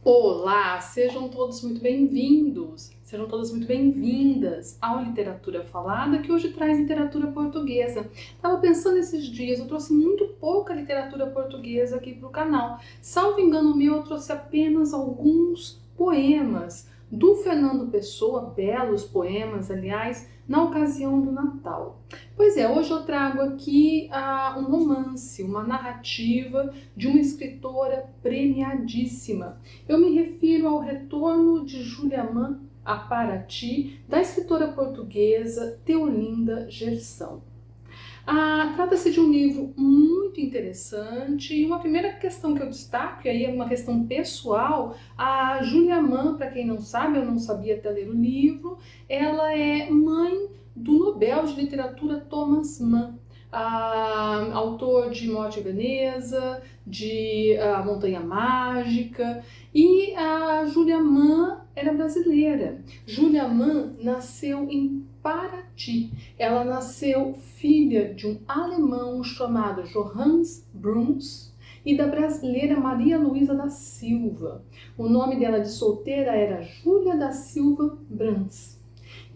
Olá, sejam todos muito bem-vindos, sejam todas muito bem-vindas ao Literatura Falada, que hoje traz literatura portuguesa. Estava pensando esses dias, eu trouxe muito pouca literatura portuguesa aqui para o canal. Salvo engano meu, eu trouxe apenas alguns poemas do Fernando Pessoa, belos poemas, aliás, na ocasião do Natal. Pois é, hoje eu trago aqui um romance, uma narrativa de uma escritora premiadíssima. Eu me refiro ao Retorno de Júlia Mann a Paraty, da escritora portuguesa Theolinda Gerson. Trata-se de um livro muito interessante e uma primeira questão que eu destaco, e aí é uma questão pessoal, a Júlia Mann, para quem não sabe, eu não sabia até ler o livro, ela é mãe do Nobel de Literatura Thomas Mann, autor de Morte em Veneza, de A Montanha Mágica, e a Júlia Mann era brasileira. Júlia Mann nasceu em Paraty. Ela nasceu filha de um alemão chamado Johannes Bruns e da brasileira Maria Luísa da Silva. O nome dela de solteira era Júlia da Silva Brans.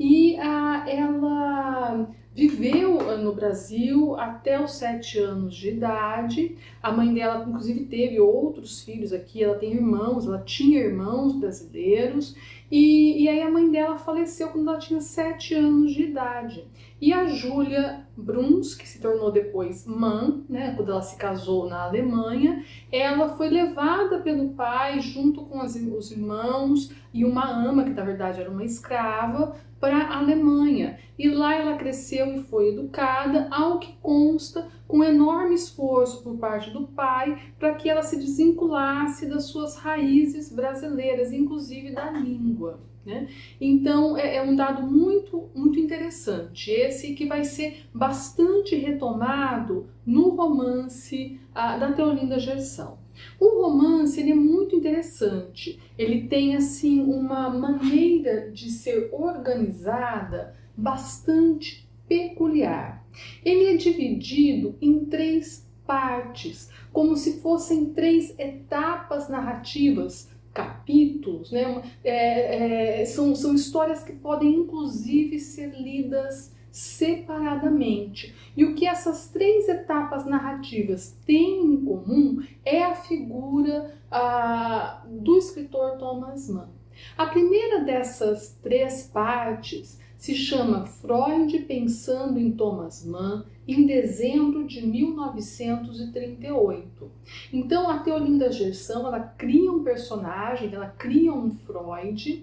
E ela viveu no Brasil até os 7 anos de idade. A mãe dela, inclusive, teve outros filhos aqui. Ela tem irmãos, ela tinha irmãos brasileiros. E aí a mãe dela faleceu quando ela tinha 7 anos de idade. E a Júlia Bruns, que se tornou depois Mann, né, quando ela se casou na Alemanha, ela foi levada pelo pai junto com os irmãos e uma ama, que na verdade era uma escrava, para a Alemanha. E lá ela cresceu e foi educada, ao que consta, com enorme esforço por parte do pai, para que ela se desvinculasse das suas raízes brasileiras, inclusive da língua, né? Então é um dado muito interessante, esse que vai ser bastante retomado no romance da Theolinda Gerson. O romance ele é muito interessante, ele tem assim uma maneira de ser organizada bastante peculiar. Ele é dividido em 3 partes, como se fossem 3 etapas narrativas, capítulos, né? São histórias que podem inclusive ser lidas separadamente. E o que essas 3 etapas narrativas têm em comum é a figura do escritor Thomas Mann. A primeira dessas 3 partes se chama Freud pensando em Thomas Mann em dezembro de 1938. Então a Theolinda Gerson ela cria um personagem, ela cria um Freud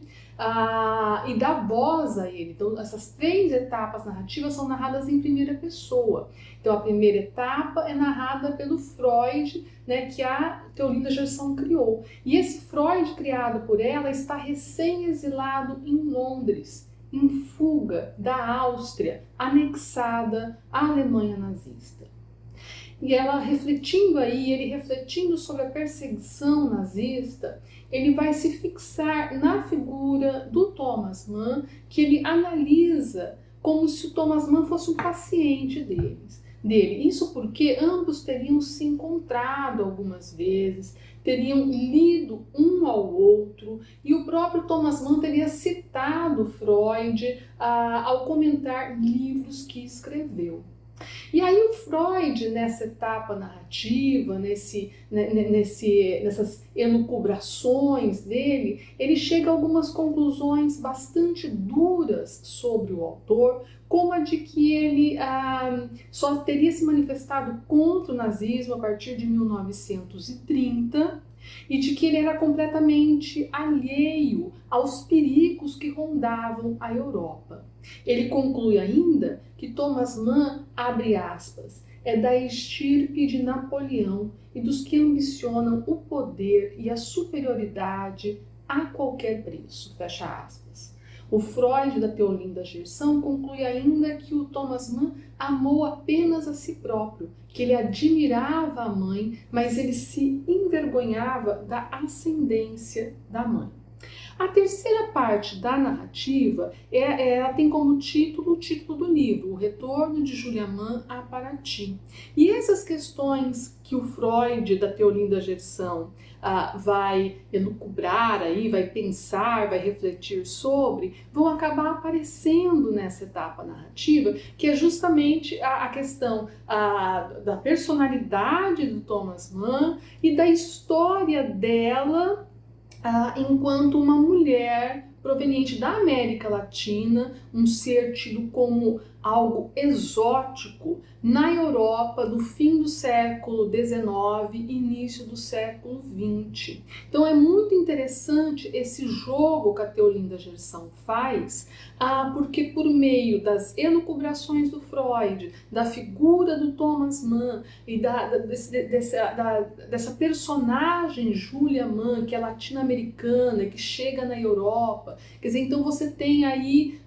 e dá voz a ele. Então essas 3 etapas narrativas são narradas em primeira pessoa. Então a primeira etapa é narrada pelo Freud, né, que a Theolinda Gerson criou. E esse Freud criado por ela está recém-exilado em Londres, em fuga da Áustria, anexada à Alemanha nazista. E ela refletindo aí, ele refletindo sobre a perseguição nazista, ele vai se fixar na figura do Thomas Mann, que ele analisa como se o Thomas Mann fosse um paciente dele. Isso porque ambos teriam se encontrado algumas vezes, teriam lido um ao outro, e o próprio Thomas Mann teria citado Freud ao comentar livros que escreveu. E aí o Freud, nessa etapa narrativa, nessas elucubrações dele, ele chega a algumas conclusões bastante duras sobre o autor, como a de que ele só teria se manifestado contra o nazismo a partir de 1930, e de que ele era completamente alheio aos perigos que rondavam a Europa. Ele conclui ainda que Thomas Mann, abre aspas, é da estirpe de Napoleão e dos que ambicionam o poder e a superioridade a qualquer preço, fecha aspas. O Freud da Theolinda Gerson conclui ainda que o Thomas Mann amou apenas a si próprio, que ele admirava a mãe, mas ele se envergonhava da ascendência da mãe. A terceira parte da narrativa, ela tem como título o título do livro, O Retorno de Julia Mann a Paraty. E essas questões que o Freud, da Theolinda Gerson, vai elucubrar aí, vai pensar, vai refletir sobre, vão acabar aparecendo nessa etapa narrativa, que é justamente a questão da personalidade do Thomas Mann e da história dela enquanto uma mulher proveniente da América Latina, um ser tido como algo exótico na Europa do fim do século XIX e início do século XX. Então é muito interessante esse jogo que a Theolinda Gerson faz, porque por meio das elucubrações do Freud, da figura do Thomas Mann e dessa personagem Julia Mann, que é latino-americana, que chega na Europa, quer dizer, então você tem aí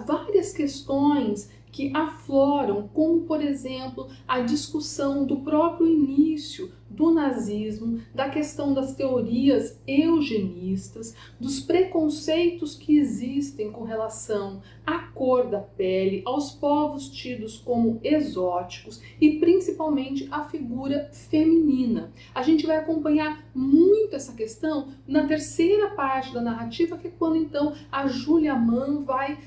várias questões que afloram, como por exemplo a discussão do próprio início do nazismo, da questão das teorias eugenistas, dos preconceitos que existem com relação à cor da pele, aos povos tidos como exóticos e principalmente a figura feminina. A gente vai acompanhar muito essa questão na terceira parte da narrativa, que é quando então a Julia Mann vai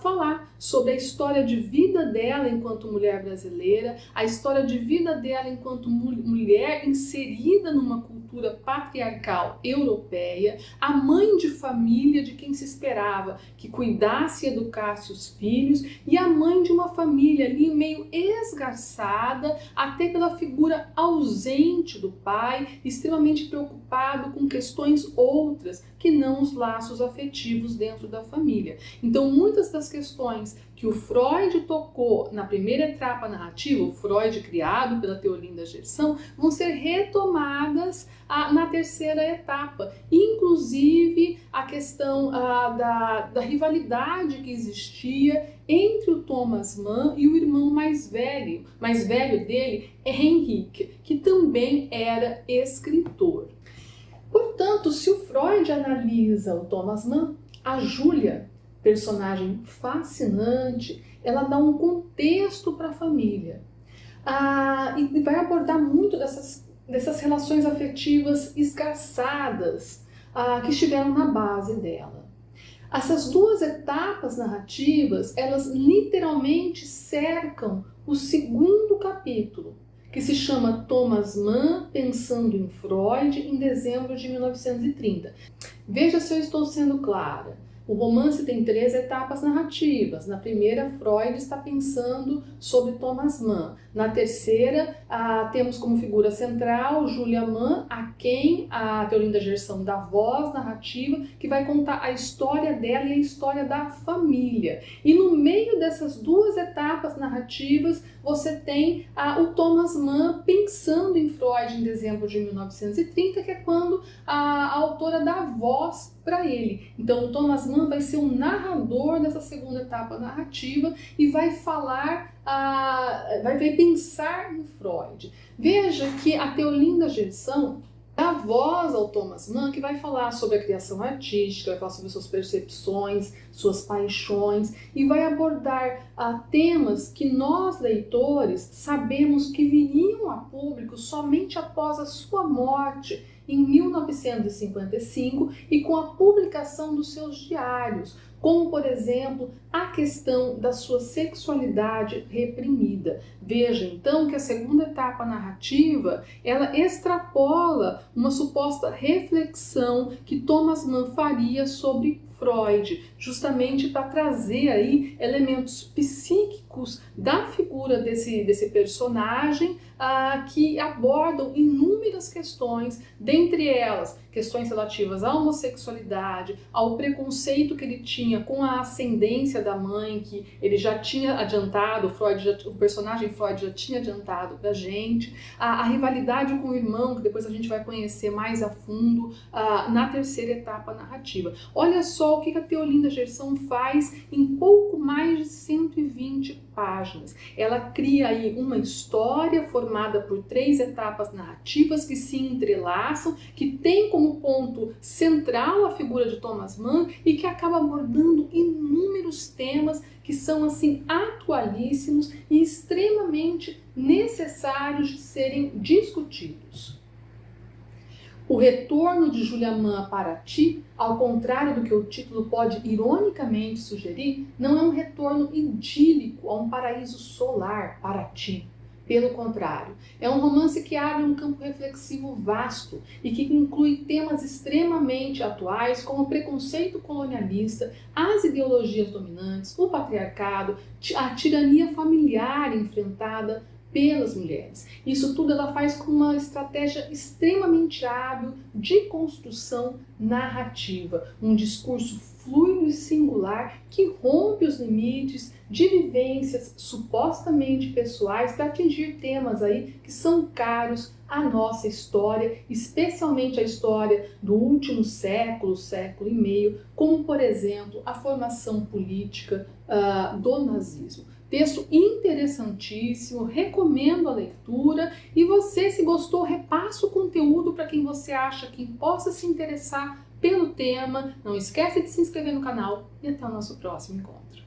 falar sobre a história de vida dela enquanto mulher brasileira, a história de vida dela enquanto mulher inserida numa cultura patriarcal europeia, a mãe de família de quem se esperava que cuidasse e educasse os filhos, e a mãe de uma família ali meio esgarçada, até pela figura ausente do pai, extremamente preocupado com questões outras que não os laços afetivos dentro da família. Então, muitas das questões que o Freud tocou na primeira etapa narrativa, o Freud criado pela Theolinda Gerson, vão ser retomadas na terceira etapa, inclusive a questão da rivalidade que existia entre o Thomas Mann e o irmão mais velho dele, Henrique, que também era escritor. Portanto, se o Freud analisa o Thomas Mann, a Julia, personagem fascinante, ela dá um contexto para a família. E vai abordar muito dessas relações afetivas esgarçadas que estiveram na base dela. Essas duas etapas narrativas, elas literalmente cercam o segundo capítulo, que se chama Thomas Mann pensando em Freud, em dezembro de 1930. Veja se eu estou sendo clara. O romance tem 3 etapas narrativas. Na primeira, Freud está pensando sobre Thomas Mann. Na terceira, temos como figura central Julia Mann, a quem a Theolinda Gerson dá voz narrativa, que vai contar a história dela e a história da família. E no meio dessas 2 etapas narrativas, você tem o Thomas Mann pensando em Freud em dezembro de 1930, que é quando a autora dá voz para ele. Então, o Thomas Mann vai ser o narrador dessa segunda etapa narrativa e vai falar, vai pensar em Freud. Veja que a Theolinda Gerson dá voz ao Thomas Mann, que vai falar sobre a criação artística, vai falar sobre suas percepções, suas paixões, e vai abordar temas que nós, leitores, sabemos que viriam a público somente após a sua morte, em 1955, e com a publicação dos seus diários, como, por exemplo, a questão da sua sexualidade reprimida. Veja, então, que a segunda etapa narrativa, ela extrapola uma suposta reflexão que Thomas Mann faria sobre Freud, justamente para trazer aí elementos psíquicos da figura desse personagem que abordam inúmeras questões, dentre elas questões relativas à homossexualidade, ao preconceito que ele tinha com a ascendência da mãe, que ele já tinha adiantado, o personagem Freud já tinha adiantado pra gente, a rivalidade com o irmão, que depois a gente vai conhecer mais a fundo na terceira etapa narrativa. Olha só o que a Theolinda Gerson faz em pouco mais de 120 páginas. Ela cria aí uma história formada por 3 etapas narrativas que se entrelaçam, que tem como ponto central a figura de Thomas Mann e que acaba abordando inúmeros temas que são assim atualíssimos e extremamente necessários de serem discutidos. O retorno de Julia Mann a Paraty, ao contrário do que o título pode ironicamente sugerir, não é um retorno idílico a um paraíso solar, Paraty. Pelo contrário, é um romance que abre um campo reflexivo vasto e que inclui temas extremamente atuais como o preconceito colonialista, as ideologias dominantes, o patriarcado, a tirania familiar enfrentada pelas mulheres. Isso tudo ela faz com uma estratégia extremamente hábil de construção narrativa, um discurso fluido e singular que rompe os limites de vivências supostamente pessoais para atingir temas aí que são caros à nossa história, especialmente a história do último século, século e meio, como por exemplo a formação política do nazismo. Texto interessantíssimo, recomendo a leitura e você, se gostou, repassa o conteúdo para quem você acha que possa se interessar pelo tema. Não esquece de se inscrever no canal e até o nosso próximo encontro.